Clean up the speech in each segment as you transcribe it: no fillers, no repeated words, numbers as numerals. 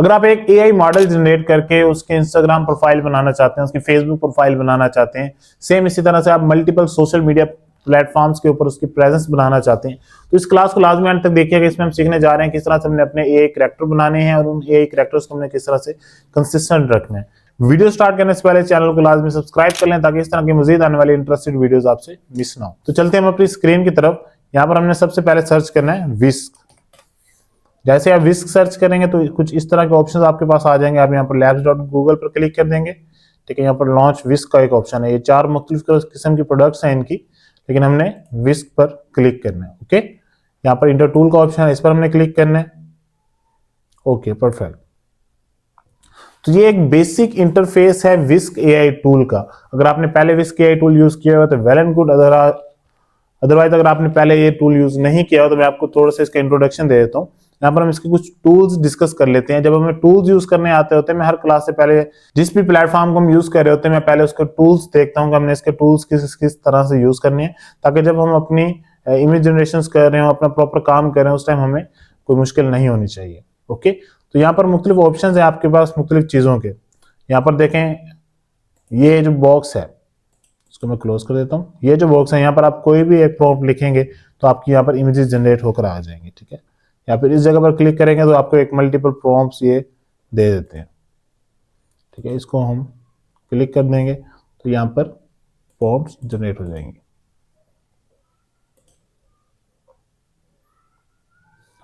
अगर आप एक एआई मॉडल जनरेट करके उसके इंस्टाग्राम प्रोफाइल बनाना चाहते हैं, उसकी फेसबुक प्रोफाइल बनाना चाहते हैं, सेम इसी तरह से आप मल्टीपल सोशल मीडिया प्लेटफॉर्म्स के ऊपर उसकी प्रेजेंस बनाना चाहते हैं, तो इस क्लास को लाजमी अंत तक देखिएगा। इसमें हम सीखने जा रहे हैं किस तरह से हमने अपने एआई कैरेक्टर बनाने हैं और उन एआई कैरेक्टर्स को हमने किस तरह से कंसिस्टेंट रखना है। वीडियो स्टार्ट करने से पहले चैनल को लाजमी सब्सक्राइब कर लें ताकि इस तरह की मजीद आने वाली इंटरेस्टेड वीडियोस आपसे मिस ना हो। तो चलते हैं हम अपनी स्क्रीन की तरफ। यहाँ पर हमने सबसे पहले सर्च करना है विस्क। जैसे आप विस्क सर्च करेंगे तो कुछ इस तरह के ऑप्शंस आपके पास आ जाएंगे। आप यहाँ पर labs.google पर क्लिक कर देंगे, ठीक है। यहाँ पर लॉन्च विस्क का एक ऑप्शन है। ये 4 मुख्तलिफ किस्म की प्रोडक्ट्स हैं इनकी, लेकिन हमने विस्क पर क्लिक करना है। ओके, यहाँ पर इंटर टूल का ऑप्शन है, इस पर हमने क्लिक करना है। Okay, perfect. तो ये एक बेसिक इंटरफेस है विस्क एआई टूल का। अगर आपने पहले विस्क एआई टूल यूज किया हो तो वेल एंड गुड, अदरवाइज अगर आपने पहले ये टूल यूज नहीं किया हो तो मैं आपको थोड़ा सा इसका इंट्रोडक्शन दे देता हूँ। यहाँ पर हम इसके कुछ टूल्स डिस्कस कर लेते हैं। जब हमें टूल्स यूज करने आते होते हैं, मैं हर क्लास से पहले जिस भी प्लेटफॉर्म को हम यूज कर रहे होते हैं, मैं पहले उसके टूल्स देखता हूँ कि हमने इसके टूल्स किस तरह से यूज करने हैं, ताकि जब हम अपनी इमेज जनरेशन कर रहे हो, अपना प्रॉपर काम कर रहे हैं, उस टाइम हमें कोई मुश्किल नहीं होनी चाहिए। ओके, तो यहाँ पर मुख्तलिफ ऑप्शन है आपके पास मुख्तलिफ चीजों के। यहाँ पर देखें, ये जो बॉक्स है इसको मैं क्लोज कर देता हूँ। ये जो बॉक्स है, यहाँ पर आप कोई भी एक प्रॉम्प्ट लिखेंगे तो आपकी यहाँ पर इमेजेस जनरेट होकर आ जाएंगी, ठीक है। या फिर इस जगह पर क्लिक करेंगे तो आपको एक मल्टीपल प्रॉम्प्ट्स ये दे देते हैं, ठीक है। इसको हम क्लिक कर देंगे तो यहाँ पर प्रॉम्प्ट्स जनरेट हो जाएंगे।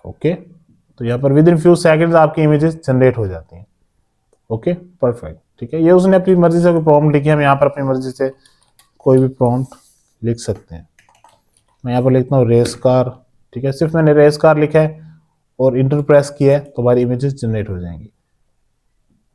ओके, तो यहाँ पर विद इन फ्यू सेकंड्स आपकी इमेजेस जनरेट हो जाती हैं। ओके, परफेक्ट, ठीक है। ये उसने अपनी मर्जी से कोई प्रॉम्प्ट लिखी है, हम यहाँ पर अपनी मर्जी से कोई भी प्रॉम्प्ट लिख सकते हैं। मैं यहाँ पर लिखता हूँ रेस कार, ठीक है। सिर्फ मैंने रेस कार लिखा है और इंटर प्रेस किया है तो हमारी इमेजेस जनरेट हो जाएंगी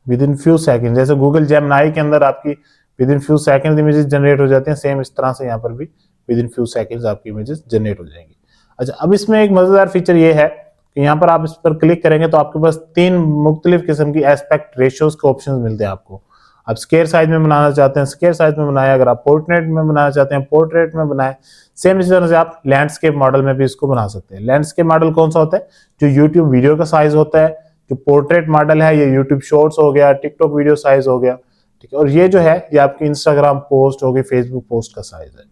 विद इन फ्यू सेकंड। जैसे गूगल जेमिनी के अंदर आपकी with in few second images generate हो जाती हैं, सेम इस तरह से यहाँ पर भी विद इन फ्यू सेकंड्स आपकी इमेजेस जनरेट हो जाएंगी। अच्छा, अब इसमें एक मजेदार फीचर ये है कि यहाँ पर आप इस पर क्लिक करेंगे तो आपके पास 3 मुख्तलिफ किस्म की एस्पेक्ट रेशियोज के ऑप्शन मिलते हैं आपको। आप स्क्वायर साइज में बनाना चाहते हैं स्क्वायर साइज में बनाए, अगर आप पोर्ट्रेट में बनाना चाहते हैं पोर्ट्रेट में बनाए। सेम इसी तरह से आप लैंडस्केप मॉडल में भी इसको बना सकते हैं। लैंडस्केप मॉडल कौन सा होता है? जो यूट्यूब वीडियो का साइज होता है। जो पोर्ट्रेट मॉडल है ये यूट्यूब शॉर्ट्स हो गया, टिकटॉक वीडियो साइज हो गया, ठीक है। और ये जो है ये आपकी इंस्टाग्राम पोस्ट होगी, फेसबुक पोस्ट का साइज है।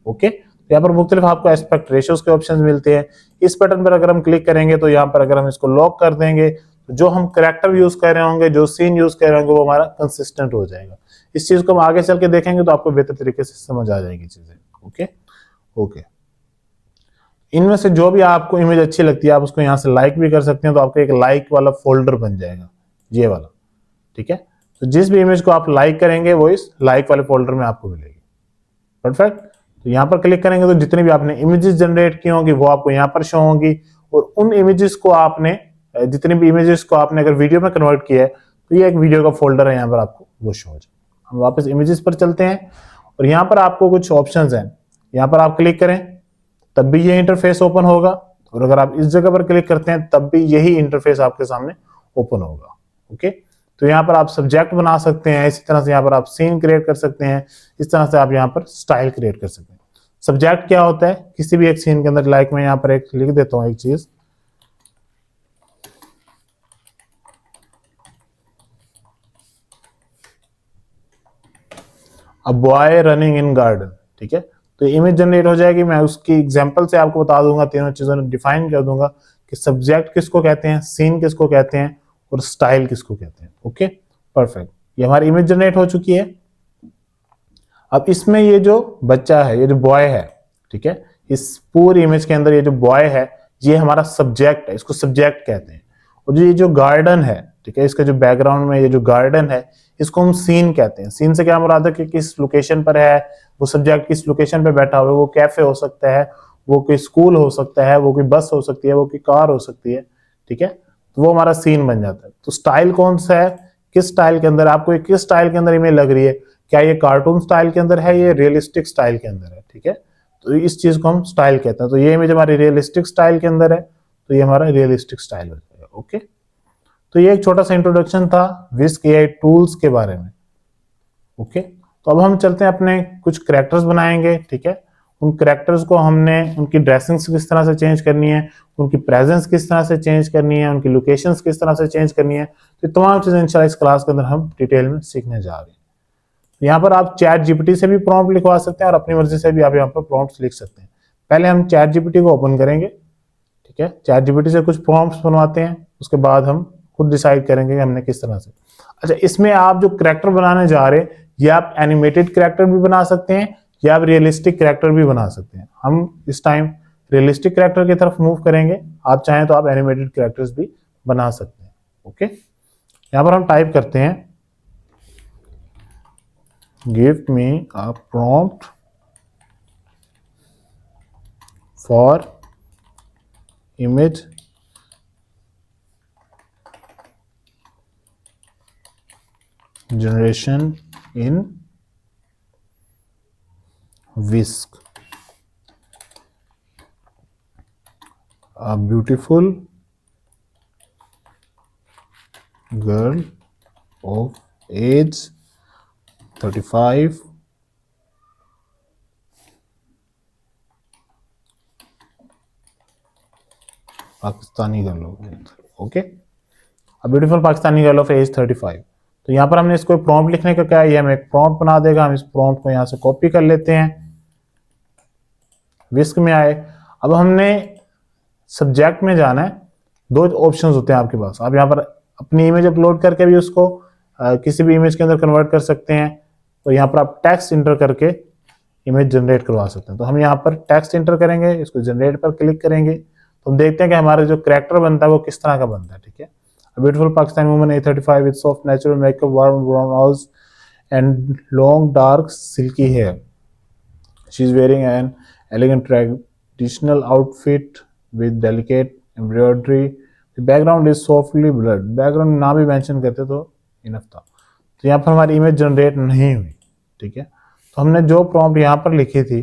ओके, तो यहाँ पर मुख्तलिफ आपको एस्पेक्ट रेशियोज के ऑप्शन मिलते हैं। इस बटन पर अगर हम क्लिक करेंगे तो यहाँ पर अगर हम इसको लॉक कर देंगे तो जो हम कैरेक्टर यूज कर रहे होंगे, जो सीन यूज कर रहे होंगे, वो हमारा कंसिस्टेंट हो जाएगा। इस चीज को हम आगे चल के देखेंगे तो आपको बेहतर तरीके से समझ आ जाएगी चीजें। ओके ओके, इनमें से जो भी आपको इमेज अच्छी लगती है आप उसको यहाँ से लाइक भी कर सकते हैं, तो आपका एक लाइक वाला फोल्डर बन जाएगा, ये वाला, ठीक है। तो जिस भी इमेज को आप लाइक करेंगे वो इस लाइक वाले फोल्डर में आपको मिलेगी। परफेक्ट, तो यहाँ पर क्लिक करेंगे तो जितनी भी आपने इमेजेस जनरेट की होंगी वो आपको यहाँ पर शो होंगी, और उन इमेजेस को आपने जितनी भी इमेजेस को आपने अगर वीडियो में कन्वर्ट किया है तो ये एक वीडियो का फोल्डर है, यहाँ पर आपको वो शो हो जाए। हम वापस इमेजेस पर चलते हैं और यहाँ पर आपको कुछ ऑप्शंस हैं, यहाँ पर आप क्लिक करें तब भी ये इंटरफेस ओपन होगा, और अगर आप इस जगह पर क्लिक करते हैं तब भी यही इंटरफेस आपके सामने ओपन होगा। ओके, तो यहाँ पर आप सब्जेक्ट बना सकते हैं, इसी तरह से यहाँ पर आप सीन क्रिएट कर सकते हैं, इस तरह से आप यहाँ पर स्टाइल क्रिएट कर सकते हैं। सब्जेक्ट क्या होता है? किसी भी एक सीन के अंदर, लाइक मैं यहाँ पर एक लिख देता हूँ एक चीज, a boy running in garden, ठीक है। तो इमेज जनरेट हो जाएगी। मैं उसकी एग्जांपल से आपको बता दूंगा, तीनों चीजों ने डिफाइन कर दूंगा कि सब्जेक्ट किसको कहते हैं, सीन किसको कहते हैं और स्टाइल किसको कहते हैं। ओके, परफेक्ट, ये हमारी इमेज जनरेट हो चुकी है। अब इसमें ये जो बच्चा है, ये जो बॉय है, ठीक है, इस पूरी इमेज के अंदर ये जो बॉय है ये हमारा सब्जेक्ट है, इसको सब्जेक्ट कहते हैं। और ये जो गार्डन है, ठीक है, इसका जो बैकग्राउंड में ये जो गार्डन है इसको हम सीन कहते हैं। सीन से क्या मुराद है कि किस लोकेशन पर है वो सब्जेक्ट, किस लोकेशन पे बैठा हुआ है, वो कैफे हो सकता है, वो कोई स्कूल हो सकता है, वो कोई बस हो सकती है, वो कोई कार हो सकती है, ठीक है। तो वो हमारा सीन बन जाता है। तो स्टाइल कौन सा है, किस स्टाइल के अंदर आपको किस स्टाइल के अंदर इमेज लग रही है, क्या ये कार्टून स्टाइल के अंदर है, ये रियलिस्टिक स्टाइल के अंदर है, ठीक है। तो इस चीज को हम स्टाइल कहते हैं। तो ये इमेज हमारी रियलिस्टिक स्टाइल के अंदर है तो ये हमारा रियलिस्टिक स्टाइल हो जाएगा। ओके, तो ये एक छोटा सा इंट्रोडक्शन था विस्क एआई टूल्स के बारे में। ओके, तो अब हम चलते हैं अपने कुछ कैरेक्टर्स बनाएंगे, ठीक है। उन कैरेक्टर्स को हमने उनकी ड्रेसिंग्स किस तरह से चेंज करनी है, उनकी प्रेजेंस किस तरह से चेंज करनी है, उनकी लोकेशंस किस तरह से चेंज करनी है, तो तमाम चीज़ें इंशाल्लाह इस क्लास के अंदर हम डिटेल में सीखने जा रहे हैं। यहाँ पर आप चैट जीपीटी से भी प्रॉम्प्ट लिखवा सकते हैं और अपनी मर्जी से भी आप यहाँ पर प्रॉम्प्ट्स लिख सकते हैं। पहले हम चैट जीपीटी को ओपन करेंगे, ठीक है, चैट जीपीटी से कुछ प्रॉम्प्ट्स बनवाते हैं, उसके बाद हम खुद डिसाइड करेंगे कि हमने किस तरह से। अच्छा, इसमें आप जो करैक्टर बनाने जा रहे हैं, ये आप एनिमेटेड करैक्टर भी बना सकते हैं या आप रियलिस्टिक करैक्टर भी बना सकते हैं। हम इस टाइम रियलिस्टिक करैक्टर की तरफ मूव करेंगे, आप चाहें तो आप एनिमेटेड करैक्टर्स भी बना सकते हैं। ओके, यहाँ पर हम टाइप करते हैं give me a prompt for image generation in Whisk. A beautiful girl of age 35 Pakistani girl of age, okay, a beautiful Pakistani girl of age 35। तो यहाँ पर हमने इसको प्रॉम्प्ट लिखने का क्या है, ये हमें एक प्रॉम्प्ट बना देगा। हम इस प्रॉम्प्ट को यहाँ से कॉपी कर लेते हैं, विस्क में आए। अब हमने सब्जेक्ट में जाना है, दो ऑप्शंस होते हैं आपके पास। आप यहाँ पर अपनी इमेज अपलोड करके भी उसको किसी भी इमेज के अंदर कन्वर्ट कर सकते हैं, तो यहाँ पर आप टेक्स्ट इंटर करके इमेज जनरेट करवा सकते हैं। तो हम यहाँ पर टेक्स्ट इंटर करेंगे, इसको जनरेट पर क्लिक करेंगे, तो हम देखते हैं कि हमारा जो कैरेक्टर बनता है वो किस तरह का बनता है। ठीक है, beautiful Pakistani woman age 35 with soft natural makeup, warm brown eyes and long dark silky hair. She is wearing an elegant traditional outfit with delicate embroidery. The background is softly blurred. Background ना भी mention करते तो enough था। तो यहाँ पर हमारी image generate नहीं हुई। ठीक है, तो हमने जो प्रॉम्प्ट यहाँ पर लिखी थी,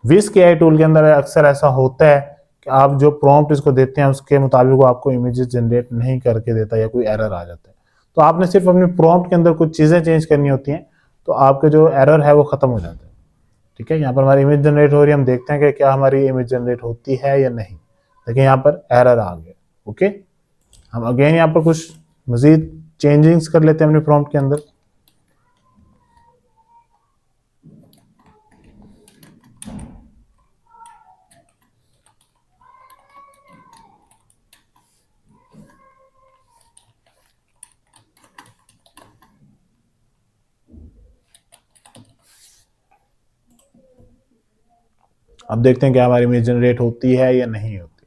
विस्क एआई टूल के अंदर अक्सर ऐसा होता है कि आप जो प्रॉम्प्ट इसको देते हैं उसके मुताबिक वो आपको इमेजेस जनरेट नहीं करके देता या कोई एरर आ जाता है। तो आपने सिर्फ अपनी प्रॉम्प्ट के अंदर कुछ चीज़ें चेंज करनी होती हैं, तो आपके जो एरर है वो खत्म हो जाता है। ठीक है, यहाँ पर हमारी इमेज जनरेट हो रही है, हम देखते हैं कि क्या हमारी इमेज जनरेट होती है या नहीं। देखिए यहाँ पर एरर आ गया। ओके, हम अगेन यहाँ पर कुछ मजीद चेंजिंग्स कर लेते हैं अपने प्रॉम्प्ट के अंदर। अब देखते हैं क्या हमारी इमेज जनरेट होती है या नहीं होती।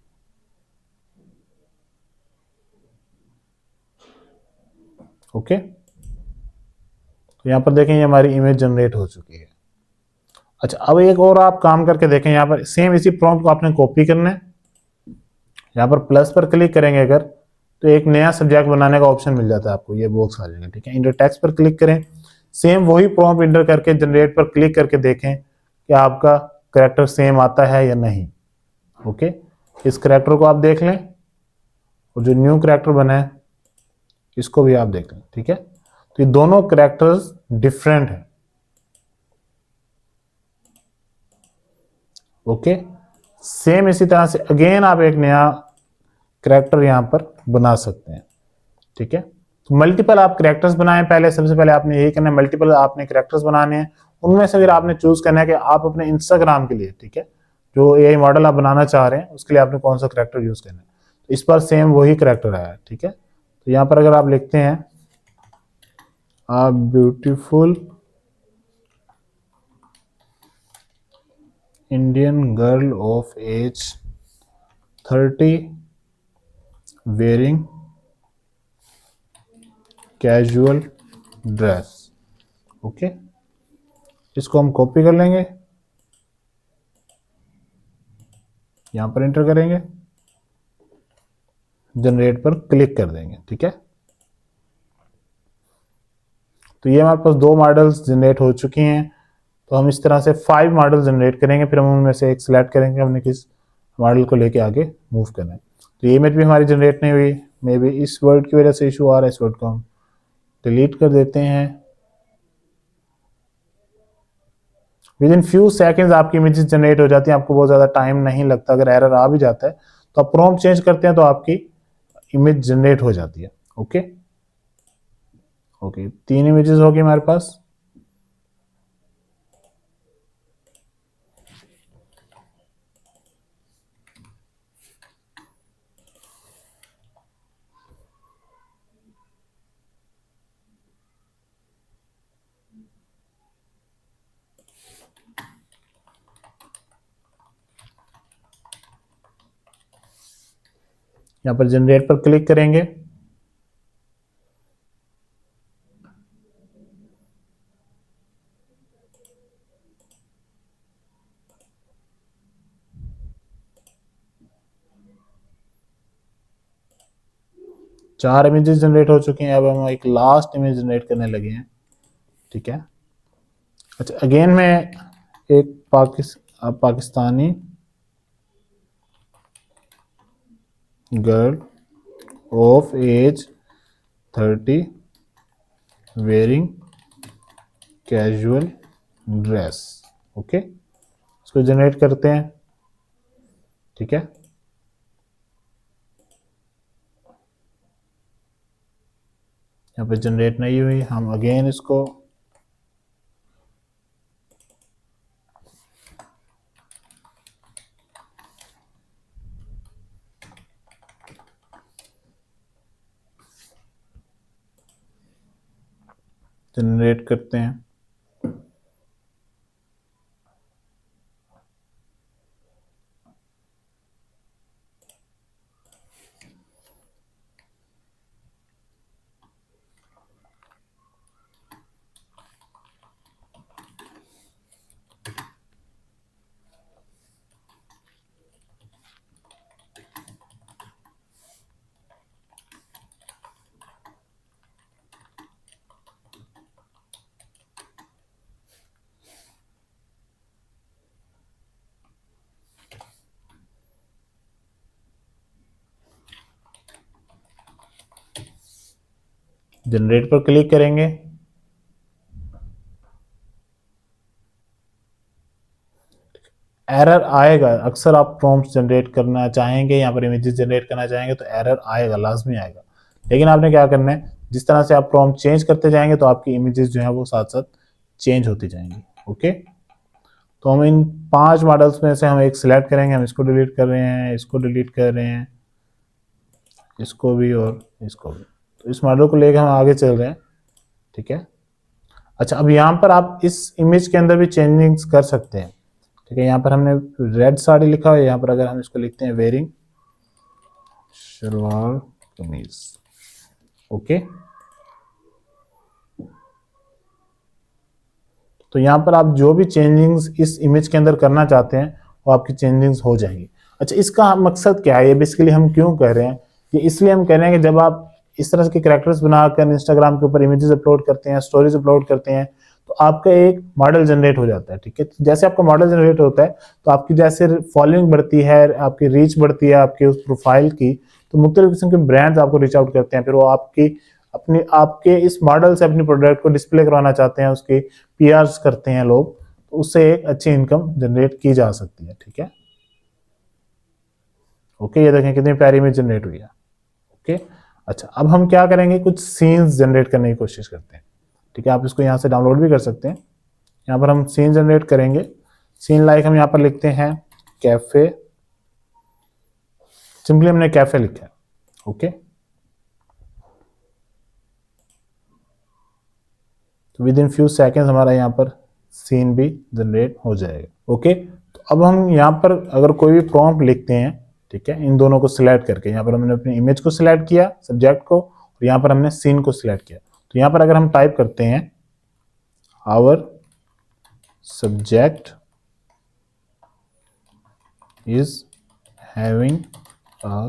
ओके, तो यहाँ पर देखें ये हमारी इमेज जनरेट हो चुकी है। अच्छा, अब एक और आप काम करके देखें, यहाँ पर सेम इसी प्रॉम्प्ट को आपने कॉपी करना है। यहाँ पर प्लस पर क्लिक करेंगे अगर, तो एक नया सब्जेक्ट बनाने का ऑप्शन मिल जाता है आपको, ये बॉक्स आ जाएगा। ठीक है, इंटर टेक्स्ट पर क्लिक करें, सेम वही प्रॉम्प्ट इंटर करके जनरेट पर क्लिक करके देखें कि आपका कैरेक्टर सेम आता है या नहीं। ओके, इस कैरेक्टर को आप देख लें और जो न्यू कैरेक्टर बना है इसको भी आप देख लें। ठीक है, तो ये दोनों कैरेक्टर्स डिफरेंट हैं। ओके, सेम इसी तरह से अगेन आप एक नया कैरेक्टर यहां पर बना सकते हैं। ठीक है, तो मल्टीपल आप कैरेक्टर्स बनाएं। पहले सबसे पहले आपने यही करना है, मल्टीपल आपने कैरेक्टर्स बनाने हैं। उनमें से फिर आपने चूज करना है कि आप अपने इंस्टाग्राम के लिए, ठीक है, जो एआई मॉडल आप बनाना चाह रहे हैं उसके लिए आपने कौन सा कैरेक्टर यूज करना है। तो इस पर सेम वही कैरेक्टर आया है। ठीक है, तो यहाँ पर अगर आप लिखते हैं a beautiful Indian girl of age 30 wearing casual dress. Okay, इसको हम कॉपी कर लेंगे, यहां पर एंटर करेंगे, जनरेट पर क्लिक कर देंगे। ठीक है, तो ये हमारे पास दो मॉडल्स जनरेट हो चुकी हैं। तो हम इस तरह से 5 मॉडल जनरेट करेंगे, फिर हम उनमें से एक सिलेक्ट करेंगे हमने किस मॉडल को लेके आगे मूव करना है। तो ये इमेज भी हमारी जनरेट नहीं हुई, मे बी इस वर्ड की वजह से इशू आ रहा है। इस वर्ड को हम डिलीट कर देते हैं विद इन फ्यू सेकेंड्स आपकी इमेजेस जनरेट हो जाती हैं, आपको बहुत ज़्यादा टाइम नहीं लगता। अगर एरर आ भी जाता है तो आप प्रॉम्प्ट चेंज करते हैं तो आपकी इमेज जनरेट हो जाती है। ओके ओके, 3 इमेजेस होगी हमारे पास। यहाँ पर जनरेट पर क्लिक करेंगे। चार इमेजेस जनरेट हो चुके हैं, अब हम एक लास्ट इमेज जनरेट करने लगे हैं। ठीक है, अच्छा अगेन मैं एक Pakistani girl of age 30 wearing casual dress. Okay, इसको जनरेट करते हैं। ठीक है, यहाँ पे जनरेट नहीं हुई, हम अगेन इसको जनरेट करते हैं। जनरेट पर क्लिक करेंगे। एरर आएगा, अक्सर आप प्रॉम्प्ट जनरेट करना चाहेंगे, यहाँ पर इमेजेस जनरेट करना चाहेंगे तो एरर आएगा, लाजमी आएगा। लेकिन आपने क्या करना है, जिस तरह से आप प्रॉम्प्ट चेंज करते जाएंगे तो आपकी इमेजेस जो है वो साथ साथ चेंज होती जाएंगी। ओके, तो हम इन 5 मॉडल्स में से हम एक सिलेक्ट करेंगे। हम इसको डिलीट कर रहे हैं, इसको डिलीट कर रहे हैं, इसको भी और इसको भी। तो इस मॉडल को लेकर हम आगे चल रहे हैं। ठीक है, अच्छा अब यहाँ पर आप इस इमेज के अंदर भी चेंजिंग्स कर सकते हैं। ठीक है, यहाँ पर हमने रेड साड़ी लिखा है, यहाँ पर अगर हम इसको लिखते हैं वेयरिंग शलवार कमीज। ओके, तो यहाँ पर आप जो भी चेंजिंग्स इस इमेज के अंदर करना चाहते हैं वो आपकी चेंजिंग्स हो जाएंगी। अच्छा, इसका मकसद क्या है, ये बेसिकली हम क्यों कह रहे हैं, ये इसलिए हम कह रहे हैं कि जब आप इस तरह के कैरेक्टर्स बनाकर इंस्टाग्राम के ऊपर इमेजेस अपलोड करते हैं, स्टोरीज अपलोड करते हैं, तो आपका एक मॉडल जनरेट हो जाता है। ठीक है, जैसे आपका मॉडल जनरेट होता है तो आपकी जैसे फॉलोइंग बढ़ती है, आपकी रीच बढ़ती है आपके उस प्रोफाइल की, तो मुख्तलिफ किस्म के ब्रांड्स आपको रीच आउट करते हैं, फिर वो आपके इस मॉडल से अपनी प्रोडक्ट को डिस्प्ले करवाना चाहते हैं, उसकी पीआरस करते हैं लोग, तो उससे एक अच्छी इनकम जनरेट की जा सकती है। ठीक है, ओके, ये देखें कितनी प्यारी इमेज जनरेट हुई है। ओके, अच्छा अब हम क्या करेंगे, कुछ सीन्स जनरेट करने की कोशिश करते हैं। ठीक है, आप इसको यहाँ से डाउनलोड भी कर सकते हैं। यहाँ पर हम सीन जनरेट करेंगे। सीन लाइक हम यहाँ पर लिखते हैं कैफे, सिंपली हमने कैफे लिखा है। ओके, तो विद इन फ्यू सेकेंड्स हमारा यहाँ पर सीन भी जनरेट हो जाएगा। ओके, तो अब हम यहाँ पर अगर कोई भी प्रॉम्प्ट लिखते हैं, ठीक है, इन दोनों को सिलेक्ट करके, यहाँ पर हमने अपनी इमेज को सिलेक्ट किया, सब्जेक्ट को, और यहाँ पर हमने सीन को सिलेक्ट किया। तो यहाँ पर अगर हम टाइप करते हैं our subject is having a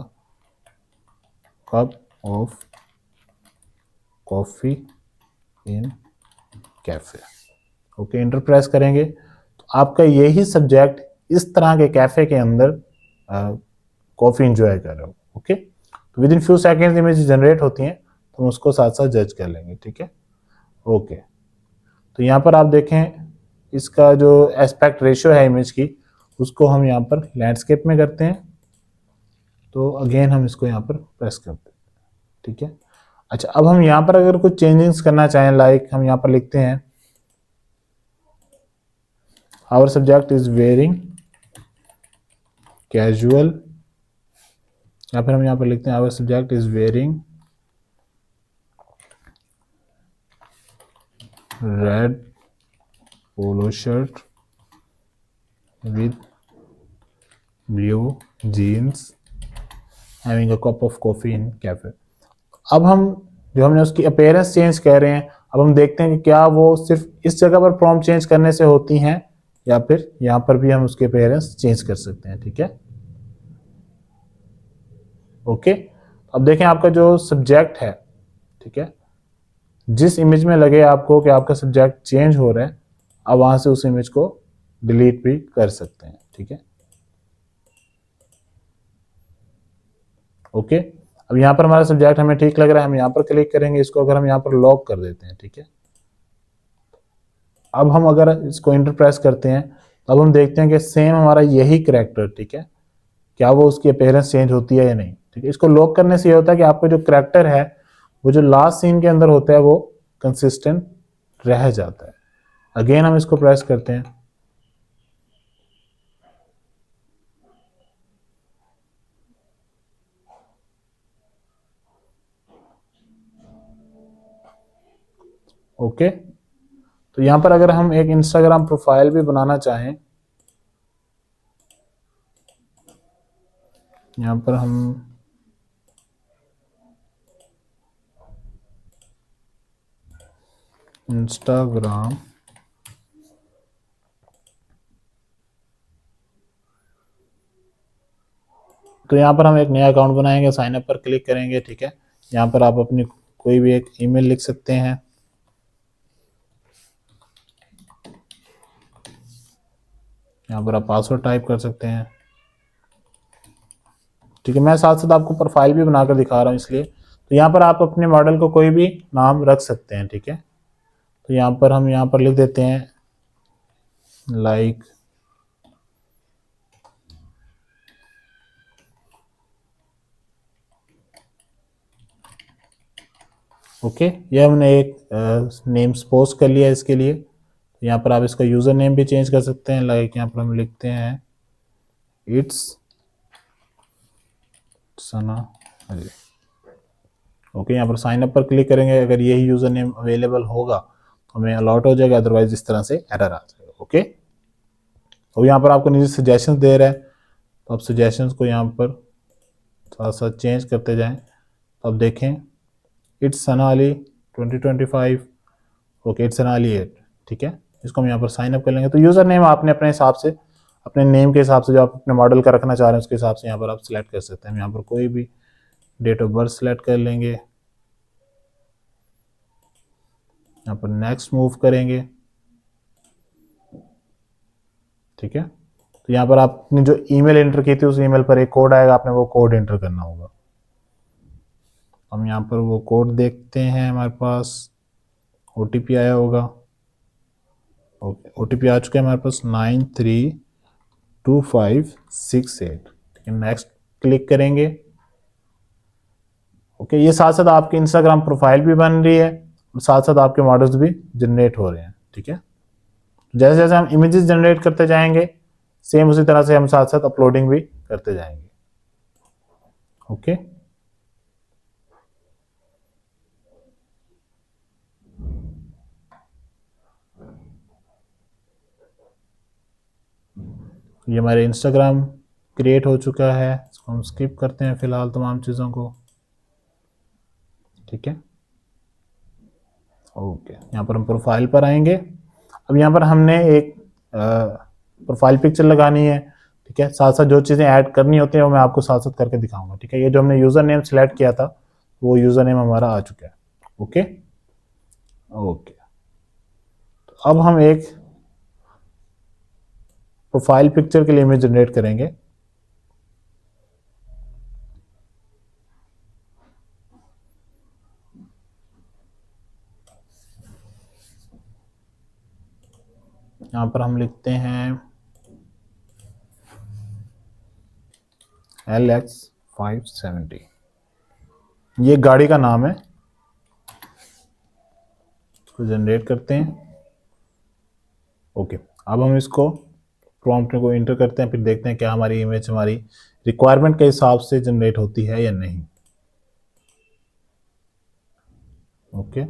cup of coffee in cafe. Okay, enter press करेंगे तो आपका यही सब्जेक्ट इस तरह के कैफे के अंदर कॉफी इंजॉय कर रहे हो। ओके, तो with in few seconds image generate होती हैं, तो हम उसको साथ साथ जज कर लेंगे। ठीक है, ओके, तो यहाँ पर आप देखें इसका जो एस्पेक्ट रेशियो है इमेज की, उसको हम यहाँ पर लैंडस्केप में करते हैं। तो अगेन हम इसको यहाँ पर प्रेस करते हैं, ठीक है। अच्छा, अब हम यहाँ पर अगर कुछ चेंजेस करना चाहें, लाइक हम यहाँ पर लिखते हैं our subject is wearing casual, या फिर हम यहाँ पर लिखते हैं our subject is wearing red polo shirt with blue jeans having a cup of coffee in cafe. अब हम जो हमने उसकी अपीयरेंस चेंज कर रहे हैं, अब हम देखते हैं कि क्या वो सिर्फ इस जगह पर प्रॉम्प्ट चेंज करने से होती हैं या फिर यहाँ पर भी हम उसके अपीयरेंस चेंज कर सकते हैं, ठीक है। ओके, अब देखें आपका जो सब्जेक्ट है, ठीक है, जिस इमेज में लगे आपको कि आपका सब्जेक्ट चेंज हो रहा है, अब वहां से उस इमेज को डिलीट भी कर सकते हैं, ठीक है। ओके, अब यहाँ पर हमारा सब्जेक्ट हमें ठीक लग रहा है, हम यहाँ पर क्लिक करेंगे, इसको अगर हम यहाँ पर लॉक कर देते हैं, ठीक है। अब हम अगर इसको इंटर प्रेस करते हैं, अब हम देखते हैं कि सेम हमारा यही करेक्टर, ठीक है, क्या वो उसकी अपीयरेंस चेंज होती है या नहीं, ठीक है। इसको लॉक करने से ये होता है कि आपका जो करेक्टर है वो जो लास्ट सीन के अंदर होता है वो कंसिस्टेंट रह जाता है। अगेन हम इसको प्रेस करते हैं, ओके। तो यहां पर अगर हम एक इंस्टाग्राम प्रोफाइल भी बनाना चाहें, यहां पर हम इंस्टाग्राम तो यहाँ पर हम एक नया अकाउंट बनाएंगे, साइन अप पर क्लिक करेंगे, ठीक है। यहाँ पर आप अपनी कोई भी एक ईमेल लिख सकते हैं, यहाँ पर आप पासवर्ड टाइप कर सकते हैं, ठीक है। मैं साथ साथ आपको प्रोफाइल भी बनाकर दिखा रहा हूँ इसलिए। तो यहाँ पर आप अपने मॉडल को कोई भी नाम रख सकते हैं, ठीक है। तो यहाँ पर हम यहाँ पर लिख देते हैं लाइक ओके, ये हमने एक नेम सपोज कर लिया इसके लिए। तो यहाँ पर आप इसका यूज़र नेम भी चेंज कर सकते हैं, लाइक यहाँ पर हम लिखते हैं इट्स सना अली, ओके। यहाँ पर साइन अप पर क्लिक करेंगे, अगर यही यूज़र नेम अवेलेबल होगा तो हमें अलॉट हो जाएगा, अदरवाइज इस तरह से एरर आ जाएगा, ओके। तो यहाँ पर आपको नीचे सजेशंस दे रहा है, तो आप सजेशंस को यहाँ पर साथ साथ चेंज करते जाएं। तो अब देखें it's Sana Ali 2025, okay, it's Sana Ali 8, ठीक है। इसको हम यहाँ पर साइन अप कर लेंगे। तो यूज़र नेम आपने अपने हिसाब से, अपने नेम के हिसाब से जो आप अपने मॉडल का रखना चाह रहे हैं उसके हिसाब से यहाँ पर आप सिलेक्ट कर सकते हैं। हम यहाँ पर कोई भी डेट ऑफ बर्थ सेलेक्ट कर लेंगे, यहाँ पर नेक्स्ट मूव करेंगे, ठीक है। तो यहाँ पर आपने जो ईमेल एंटर की थी उस ईमेल पर एक कोड आएगा, आपने वो कोड एंटर करना होगा। हम यहाँ पर वो कोड देखते हैं, हमारे पास ओटीपी आया होगा, ओके, ओटीपी आ चुका है हमारे पास 932568, ठीक है। नेक्स्ट क्लिक करेंगे, ओके। ये साथ साथ आपकी इंस्टाग्राम प्रोफाइल भी बन रही है और साथ साथ आपके मॉडल्स भी जनरेट हो रहे हैं, ठीक है। जैसे जैसे हम इमेजेस जनरेट करते जाएंगे, सेम उसी तरह से हम साथ साथ अपलोडिंग भी करते जाएंगे, ओके। ये हमारे इंस्टाग्राम क्रिएट हो चुका है, इसको हम स्किप करते हैं फिलहाल तमाम चीज़ों को, ठीक है, ओके। यहाँ पर हम प्रोफाइल पर आएंगे। अब यहाँ पर हमने एक प्रोफाइल पिक्चर लगानी है, ठीक है। साथ साथ जो चीज़ें ऐड करनी होती हैं वो मैं आपको साथ साथ करके दिखाऊंगा, ठीक है। ये जो हमने यूज़र नेम सेलेक्ट किया था वो यूज़र नेम हमारा आ चुका है, ओके ओके। तो अब हम एक प्रोफाइल पिक्चर के लिए इमेज जनरेट करेंगे। यहाँ पर हम लिखते हैं LX570, ये गाड़ी का नाम है। इसको जनरेट करते हैं। ओके, अब हम इसको प्रॉम्प्ट को इंटर करते हैं, फिर देखते हैं क्या हमारी इमेज हमारी रिक्वायरमेंट के हिसाब से जनरेट होती है या नहीं। ओके,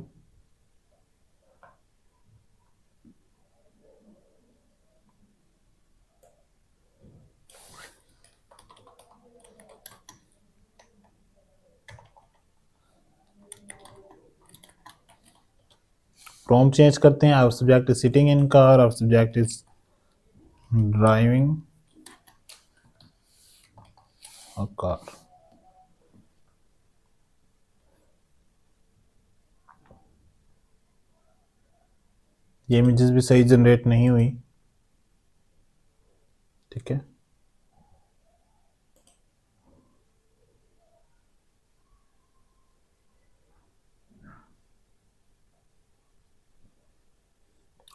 प्रॉम्प्ट चेंज करते हैं। Our subject is sitting in car, our subject is driving a car. ये इमेजेस भी सही जनरेट नहीं हुई, ठीक है।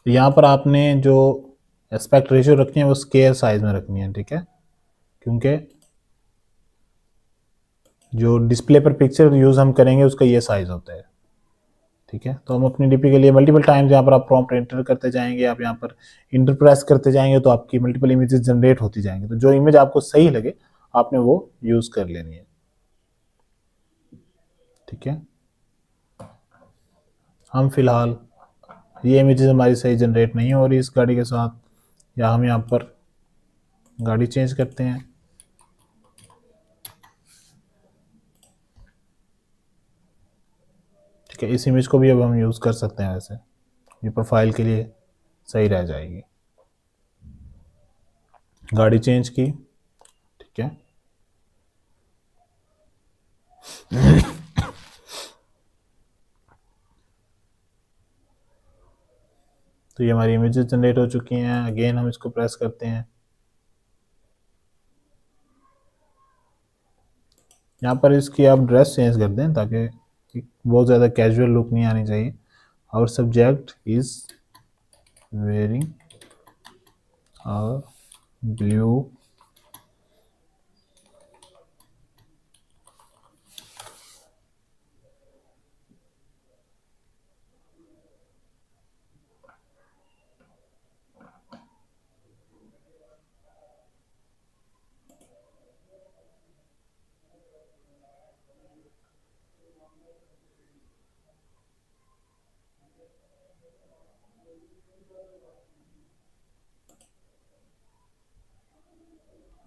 यहाँ पर आपने जो एस्पेक्ट रेशियो रखनी है वो स्केल साइज में रखनी है, ठीक है, क्योंकि जो डिस्प्ले पर पिक्चर यूज हम करेंगे उसका ये साइज होता है, ठीक है। तो हम अपनी डीपी के लिए मल्टीपल टाइम्स यहाँ पर आप प्रॉम्प्ट एंटर करते जाएंगे, आप यहाँ पर इंटर प्रेस करते जाएंगे तो आपकी मल्टीपल इमेजेस जनरेट होती जाएंगी। तो जो इमेज आपको सही लगे आपने वो यूज कर लेनी है, ठीक है। हम फिलहाल ये इमेजेस हमारी सही जनरेट नहीं हो रही इस गाड़ी के साथ, या हम यहाँ पर गाड़ी चेंज करते हैं। ठीक है, इस इमेज को भी अब हम यूज़ कर सकते हैं, वैसे ये प्रोफाइल के लिए सही रह जाएगी। गाड़ी चेंज की, ठीक है। तो ये हमारी इमेजेस जनरेट हो चुकी हैं। अगेन हम इसको प्रेस करते हैं। यहाँ पर इसकी आप ड्रेस चेंज कर दें ताकि बहुत ज़्यादा कैजुअल लुक नहीं आनी चाहिए। Our subject is wearing a blue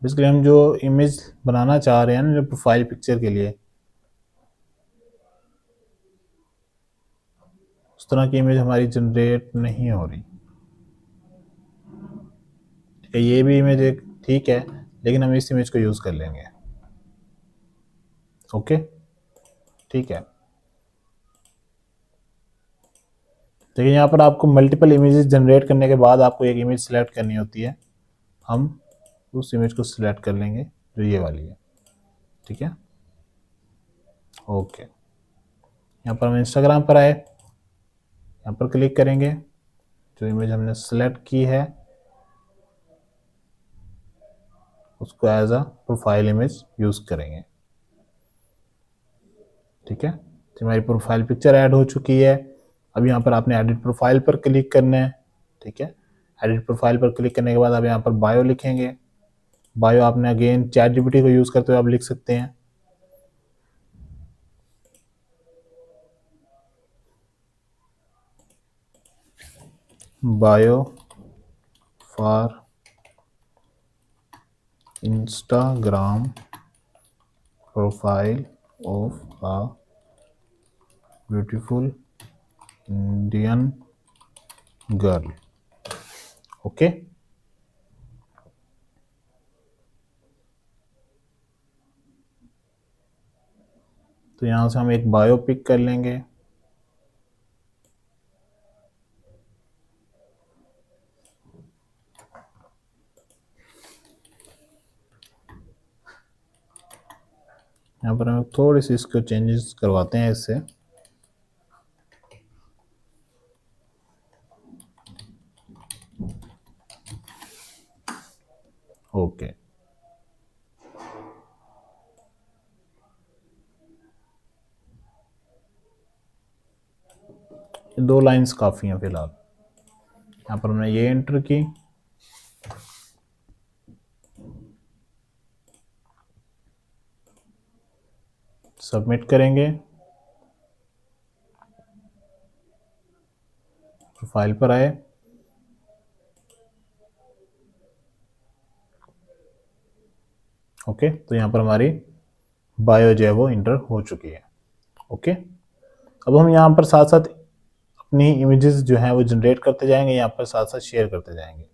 basically हम जो इमेज बनाना चाह रहे हैं ना, जो प्रोफाइल पिक्चर के लिए, उस तरह की इमेज हमारी जनरेट नहीं हो रही। ठीक है, ये भी इमेज एक ठीक है, लेकिन हम इस इमेज को यूज़ कर लेंगे। ओके, ठीक है। देखिए यहाँ पर आपको मल्टीपल इमेजेस जनरेट करने के बाद आपको एक इमेज सेलेक्ट करनी होती है। हम उस इमेज को सिलेक्ट कर लेंगे जो ये वाली है, ठीक है। ओके, यहाँ पर हम इंस्टाग्राम पर आए, यहाँ पर क्लिक करेंगे, जो इमेज हमने सेलेक्ट की है उसको as a profile image use करेंगे, ठीक है। तो हमारी प्रोफाइल पिक्चर ऐड हो चुकी है। अब यहाँ पर आपने एडिट प्रोफाइल पर क्लिक करना है, ठीक है। एडिट प्रोफाइल पर क्लिक करने के बाद आप यहाँ पर बायो लिखेंगे। बायो आपने अगेन चैट जीपीटी को यूज़ करते हुए आप लिख सकते हैं। Bio for Instagram profile of a beautiful Indian girl. Okay, तो यहाँ से हम एक बायो पिक कर लेंगे। यहाँ पर हम थोड़ी सी इसको चेंजेस करवाते हैं इससे। ओके, दो लाइंस काफ़ी हैं फिलहाल। यहाँ पर हमने ये एंटर की, सबमिट करेंगे, प्रोफाइल पर आए, ओके। तो यहाँ पर हमारी बायो जो है वो इंटर हो चुकी है, ओके। अब हम यहाँ पर साथ साथ अपनी इमेजेस जो है वो जनरेट करते जाएंगे, यहाँ पर साथ साथ शेयर करते जाएंगे,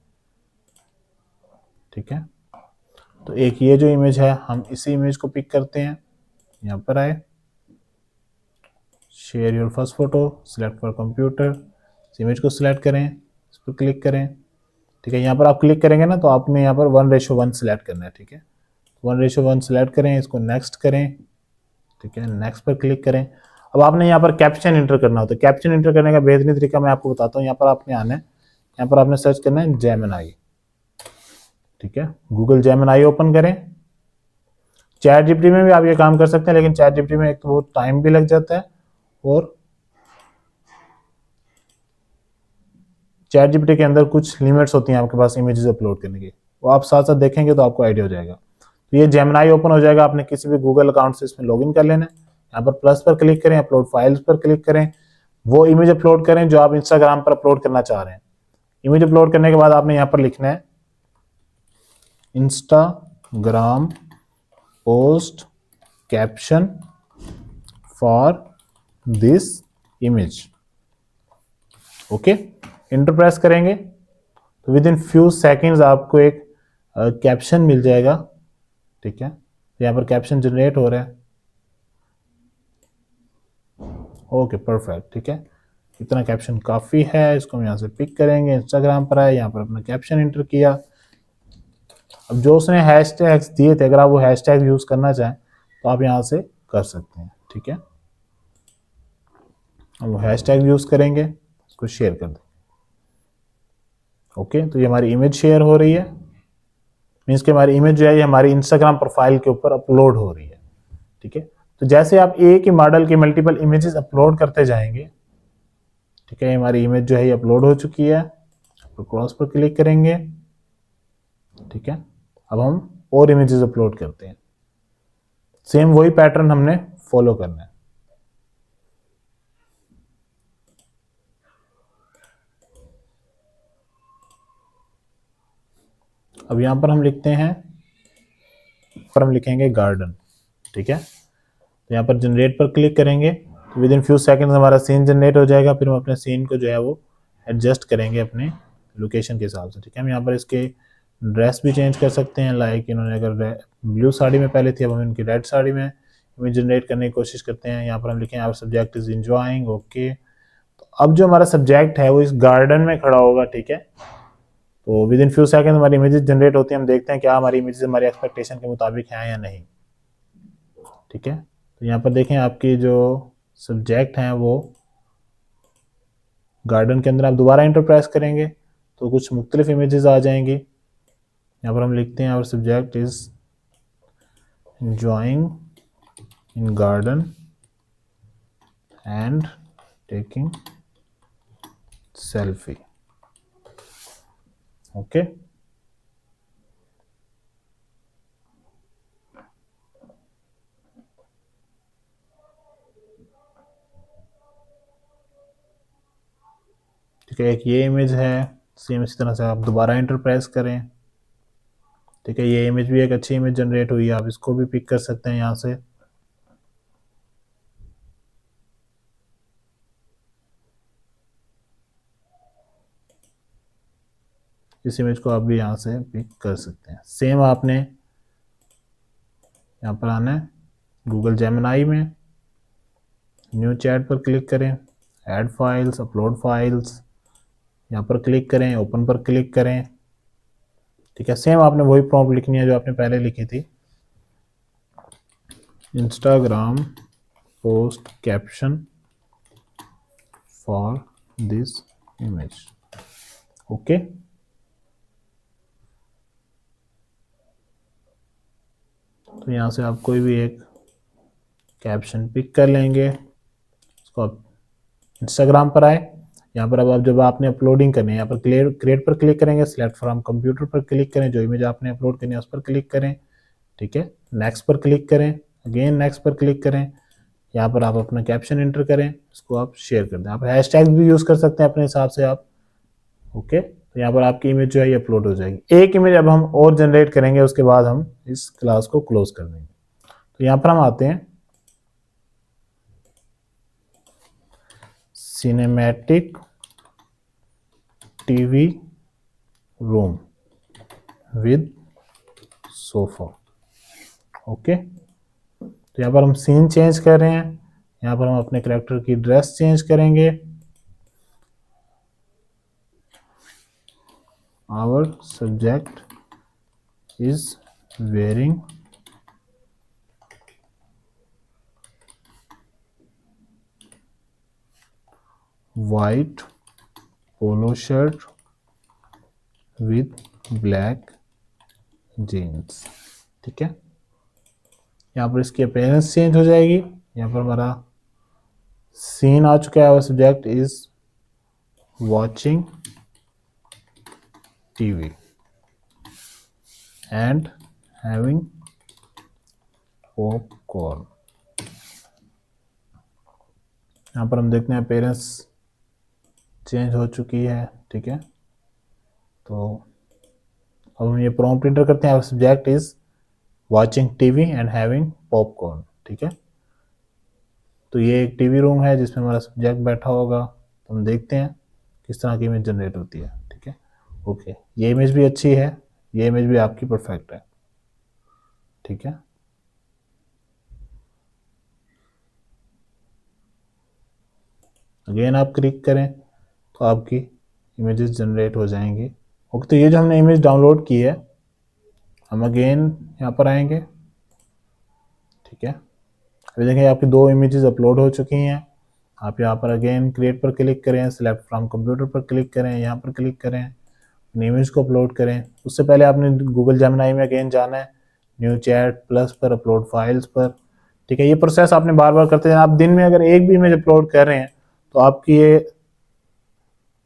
ठीक है। तो एक ये जो इमेज है, हम इसी इमेज को पिक करते हैं, यहाँ पर आए, share your first photo, select for computer, इस इमेज को सिलेक्ट करें, इस पर क्लिक करें, ठीक है। यहाँ पर आप क्लिक करेंगे ना तो आपने यहाँ पर 1:1 सिलेक्ट करना है, ठीक है। 1:1 सिलेक्ट करें, इसको नेक्स्ट करें, ठीक है, नेक्स्ट पर क्लिक करें। अब आपने यहाँ पर कैप्शन इंटर करना होता है। कैप्शन इंटर करने का बेहतरीन तरीका मैं आपको बताता हूँ। यहाँ पर आपने आना है, यहाँ पर आपने सर्च करना है जेमिनाई, ठीक है। गूगल जेमिनाई ओपन करें। चैट जीपीटी में भी आप ये काम कर सकते हैं, लेकिन चैट जीपीटी में एक तो बहुत टाइम भी लग जाता है, और चैट जीपीटी के अंदर कुछ लिमिट्स होती हैं आपके पास इमेजेस अपलोड करने की, वो आप साथ साथ देखेंगे तो आपको आइडिया हो जाएगा। तो ये जेमिनाई ओपन हो जाएगा, आपने किसी भी गूगल अकाउंट से इसमें लॉगिन कर लेना है। यहाँ पर प्लस पर क्लिक करें, अपलोड फाइल्स पर क्लिक करें, वो इमेज अपलोड करें जो आप इंस्टाग्राम पर अपलोड करना चाह रहे हैं। इमेज अपलोड करने के बाद आपने यहाँ पर लिखना है Instagram post caption for this image, okay. Enter press करेंगे तो विद इन फ्यू सेकेंड्स आपको एक कैप्शन मिल जाएगा, ठीक है। तो यहाँ पर कैप्शन जनरेट हो रहा है, ओके परफेक्ट, ठीक है। इतना कैप्शन काफ़ी है, इसको हम यहाँ से पिक करेंगे, इंस्टाग्राम पर आए, यहाँ पर अपना कैप्शन इंटर किया। अब जो उसने हैशटैग्स दिए थे, अगर आप वो हैशटैग यूज़ करना चाहें तो आप यहाँ से कर सकते हैं, ठीक है। अब वो हैशटैग यूज़ करेंगे, उसको शेयर कर दें, ओके। तो ये हमारी इमेज शेयर हो रही है, मीन्स कि हमारी इमेज जो है ये हमारी इंस्टाग्राम प्रोफाइल के ऊपर अपलोड हो रही है, ठीक है। तो जैसे आप एक ही मॉडल की मल्टीपल इमेजेस अपलोड करते जाएंगे, ठीक है, हमारी इमेज जो है ये अपलोड हो चुकी है, तो क्रॉस पर क्लिक करेंगे, ठीक है। अब हम और इमेजेस अपलोड करते हैं, सेम वही पैटर्न हमने फॉलो करना है। अब यहां पर हम लिखते हैं, पर हम लिखेंगे गार्डन, ठीक है। तो यहाँ पर जनरेट पर क्लिक करेंगे तो विद इन फ्यू सेकंड्स हमारा सीन जनरेट हो जाएगा। फिर हम अपने सीन को जो है वो एडजस्ट करेंगे अपने लोकेशन के हिसाब से, ठीक है। हम यहाँ पर इसके ड्रेस भी चेंज कर सकते हैं, लाइक इन्होंने अगर ब्लू साड़ी में पहले थी, अब हम इनकी रेड साड़ी में इमेज जनरेट करने की कोशिश करते हैं। यहाँ पर हम लिखें our subject is enjoying, okay. तो अब जो हमारा सब्जेक्ट है वो इस गार्डन में खड़ा होगा, ठीक है। तो विद इन फ्यू सेकंड हमारी इमेजेस जनरेट होती हैं, हम देखते हैं क्या हमारी इमेजेस हमारी एक्सपेक्टेशन के मुताबिक हैं या नहीं, ठीक है। तो यहाँ पर देखें आपकी जो सब्जेक्ट हैं वो गार्डन के अंदर, आप दोबारा इंटर प्रेस करेंगे तो कुछ मुख्तलिफ इमेजेस आ जाएंगी। यहाँ पर हम लिखते हैं our subject is enjoying in garden and taking selfie, okay। ठीक है, एक ये इमेज है, सेम इसी तरह से आप दोबारा इंटर प्रेस करें, ठीक है। ये इमेज भी एक अच्छी इमेज जनरेट हुई है, आप इसको भी पिक कर सकते हैं यहाँ से, इस इमेज को आप भी यहाँ से पिक कर सकते हैं। सेम आपने यहाँ पर आना है गूगल जेमिनाई में, न्यू चैट पर क्लिक करें, ऐड फाइल्स, अपलोड फाइल्स, यहाँ पर क्लिक करें, ओपन पर क्लिक करें, ठीक है। सेम आपने वही प्रॉम्प्ट लिखनी है जो आपने पहले लिखी थी, Instagram post caption for this image, okay. तो यहाँ से आप कोई भी एक कैप्शन पिक कर लेंगे, उसको आप इंस्टाग्राम पर आए, यहाँ पर अब जब आपने अपलोडिंग करनी है यहाँ पर क्रिएट पर क्लिक करेंगे, सिलेक्ट फ्रॉम कंप्यूटर पर क्लिक करें, जो इमेज आपने अपलोड करनी है उस पर क्लिक करें, ठीक है। नेक्स्ट पर क्लिक करें, अगेन नेक्स्ट पर क्लिक करें, यहाँ पर आप अपना कैप्शन एंटर करें, इसको आप शेयर कर दें। आप हैशटैग भी यूज़ कर सकते हैं अपने हिसाब से आप, ओके। तो यहाँ पर आपकी इमेज जो है ये अपलोड हो जाएगी। एक इमेज अब हम और जनरेट करेंगे, उसके बाद हम इस क्लास को क्लोज कर देंगे। तो यहाँ पर हम आते हैं cinematic TV room with sofa, okay. तो यहाँ पर हम सीन चेंज कर रहे हैं, यहाँ पर हम अपने कैरेक्टर की ड्रेस चेंज करेंगे। Our subject is wearing white polo shirt with black jeans, ठीक है। यहाँ पर इसकी अपीयरेंस चेंज हो जाएगी। यहाँ पर हमारा सीन आ चुका है, our subject is watching TV and having popcorn. यहाँ पर हम देखते हैं अपीयरेंस चेंज हो चुकी है, ठीक है। तो अब हम ये प्रॉम्प्ट एंटर करते हैं, our subject is watching TV and having popcorn, ठीक है। तो ये एक टीवी रूम है जिसमें हमारा सब्जेक्ट बैठा होगा। तो हम देखते हैं किस तरह की इमेज जनरेट होती है, ठीक है। ओके, ये इमेज भी अच्छी है, ये इमेज भी आपकी परफेक्ट है, ठीक है। अगेन आप क्लिक करें तो आपकी इमेजेस जनरेट हो जाएंगी। ओके, तो ये जो हमने इमेज डाउनलोड की है, हम अगेन यहाँ पर आएंगे, ठीक है। अभी देखें आपकी 2 इमेजेस अपलोड हो चुकी हैं। आप यहाँ पर अगेन क्रिएट पर क्लिक करें, सिलेक्ट फ्रॉम कंप्यूटर पर क्लिक करें, यहाँ पर क्लिक करें, अपनी इमेज को अपलोड करें। उससे पहले आपने गूगल जेमिनी में अगेन जाना है, न्यू चैट प्लस पर, अपलोड फाइल्स पर, ठीक है। ये प्रोसेस आपने बार बार करते जाना। आप दिन में अगर एक भी इमेज अपलोड कर रहे हैं तो आपकी ये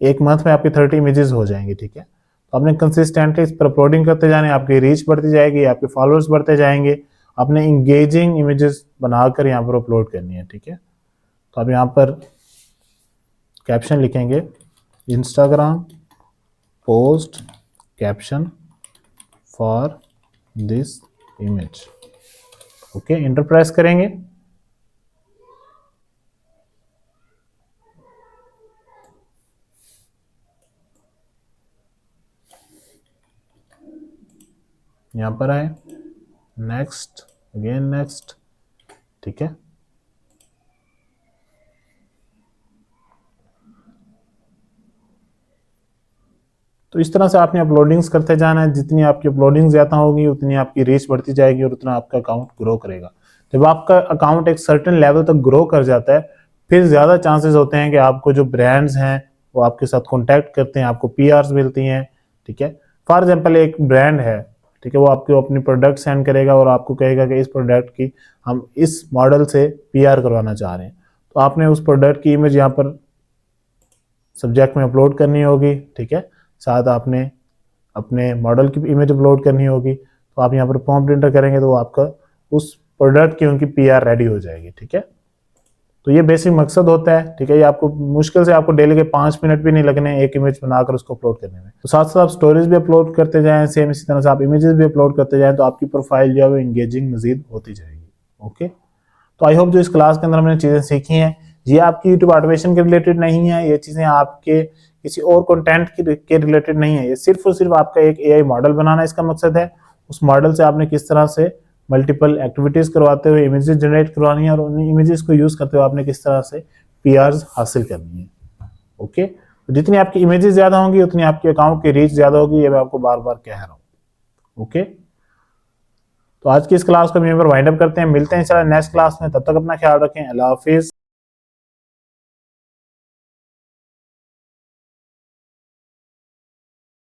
एक मंथ में आपकी 30 इमेजेस हो जाएंगी, ठीक है। तो आपने कंसिस्टेंटली इस पर अपलोडिंग करते जाने, आपकी रीच बढ़ती जाएगी, आपके फॉलोअर्स बढ़ते जाएंगे। आपने इंगेजिंग इमेजेस बनाकर यहाँ पर अपलोड करनी है, ठीक है। तो आप यहाँ पर कैप्शन लिखेंगे, Instagram post caption for this image, okay. Enter press करेंगे। यहाँ पर आए, नेक्स्ट, अगेन नेक्स्ट, ठीक है। तो इस तरह से आपने अपलोडिंग्स करते जाना है। जितनी आपकी अपलोडिंग ज़्यादा होगी उतनी आपकी रीच बढ़ती जाएगी और उतना आपका अकाउंट ग्रो करेगा। जब आपका अकाउंट एक सर्टेन लेवल तक ग्रो कर जाता है, फिर ज़्यादा चांसेस होते हैं कि आपको जो ब्रांड्स हैं वो आपके साथ कॉन्टैक्ट करते हैं, आपको पीआरस मिलती हैं, ठीक है। फॉर एग्जाम्पल एक ब्रांड है, ठीक है, वो आपको अपनी प्रोडक्ट सेंड करेगा और आपको कहेगा कि इस प्रोडक्ट की हम इस मॉडल से पीआर करवाना चाह रहे हैं। तो आपने उस प्रोडक्ट की इमेज यहाँ पर सब्जेक्ट में अपलोड करनी होगी, ठीक है। साथ आपने अपने मॉडल की इमेज अपलोड करनी होगी। तो आप यहाँ पर प्रॉम्प्ट एंटर करेंगे तो आपका उस प्रोडक्ट की उनकी पीआर रेडी हो जाएगी, ठीक है। तो ये बेसिक मकसद होता है, ठीक है। ये आपको मुश्किल से आपको डेली के 5 मिनट भी नहीं लगने एक इमेज बनाकर उसको अपलोड करने में। तो साथ साथ आप स्टोरीज भी अपलोड करते जाएं, सेम इसी तरह से आप इमेजेस भी अपलोड करते जाएं, तो आपकी प्रोफाइल जो है वो इंगेजिंग मजीद होती जाएगी, ओके। तो आई होप जो इस क्लास के अंदर हमने चीज़ें सीखी हैं, ये आपकी यूट्यूब ऑटोमेशन के रिलेटेड नहीं है, ये चीज़ें आपके किसी और कंटेंट के रिलेटेड नहीं है। ये सिर्फ और सिर्फ आपका एक एआई मॉडल बनाना इसका मकसद है। उस मॉडल से आपने किस तरह से मल्टीपल एक्टिविटीज़ करवाते हुए इमेजेस जनरेट करवानी है और उन इमेजेस को यूज़ करते हुए आपने किस तरह से पीआरस हासिल करनी है, ओके। तो जितनी आपकी इमेजेस ज़्यादा होंगी उतनी आपके अकाउंट की रीच ज़्यादा होगी, ये मैं आपको बार बार कह रहा हूँ, ओके। तो आज की इस क्लास को हम यहीं पर वाइंड अप करते हैं। मिलते हैं इंशाल्लाह नेक्स्ट क्लास में, तब तक अपना ख्याल रखें। अल्लाह हाफिज़।